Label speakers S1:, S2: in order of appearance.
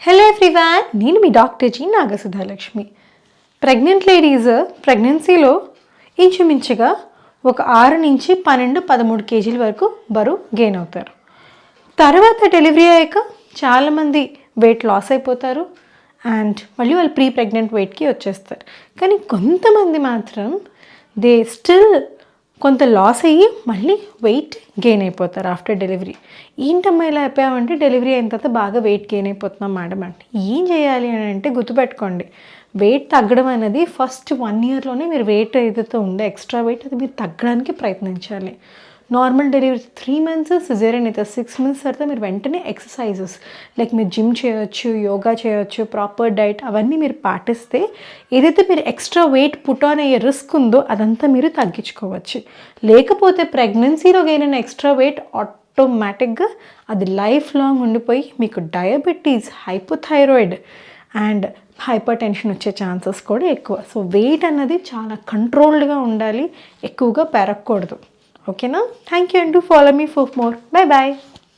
S1: Hello everyone, నేను మీ doctor G నాగసుధాలక్ష్మి. Pregnant ladies ప్రెగ్నెన్సీలో ఇంచుమించుగా ఒక 6 నుంచి 12-13 కేజీల వరకు బరువు గెయిన్ అవుతారు. తర్వాత డెలివరీ అయ్యాక చాలామంది వెయిట్ లాస్ అయిపోతారు అండ్ మళ్ళీ వాళ్ళు ప్రీ ప్రెగ్నెంట్ వెయిట్కి వచ్చేస్తారు. కానీ కొంతమంది మాత్రం దే స్టిల్ కొంత లాస్ అయ్యి మళ్ళీ వెయిట్ గెయిన్ అయిపోతారు ఆఫ్టర్ డెలివరీ. ఏంటమ్మా ఇలా అయిపోయామంటే డెలివరీ అయిన తర్వాత బాగా వెయిట్ గెయిన్ అయిపోతున్నాం మేడం అంటే ఏం చేయాలి అని అంటే గుర్తుపెట్టుకోండి, వెయిట్ తగ్గడం అనేది ఫస్ట్ 1 ఇయర్లోనే మీరు వెయిట్ ఏదైతే ఉందో ఎక్స్ట్రా వెయిట్ అది మీరు తగ్గడానికి ప్రయత్నించాలి. నార్మల్ డెలివరీ 3 మంత్స్, సిజేరియన్ అయితే 6 మంత్స్ తర్వాత మీరు వెంటనే ఎక్సర్సైజెస్ లైక్ మీరు జిమ్ చేయొచ్చు, యోగా చేయొచ్చు, ప్రాపర్ డైట్ అవన్నీ మీరు పాటిస్తే ఏదైతే మీరు ఎక్స్ట్రా వెయిట్ పుట్ ఆన్ అయ్యే రిస్క్ ఉందో అదంతా మీరు తగ్గించుకోవచ్చు. లేకపోతే ప్రెగ్నెన్సీలో గెయిన్ అయిన ఎక్స్ట్రా వెయిట్ ఆటోమేటిక్గా అది లైఫ్ లాంగ్ ఉండిపోయి మీకు diabetes, hypothyroid and hyper tension వచ్చే ఛాన్సెస్ కూడా ఎక్కువ. సో వెయిట్ అన్నది చాలా కంట్రోల్డ్గా ఉండాలి, ఎక్కువగా పెరగకూడదు. ఓకేనా? Thank you and do follow me for more. Bye bye.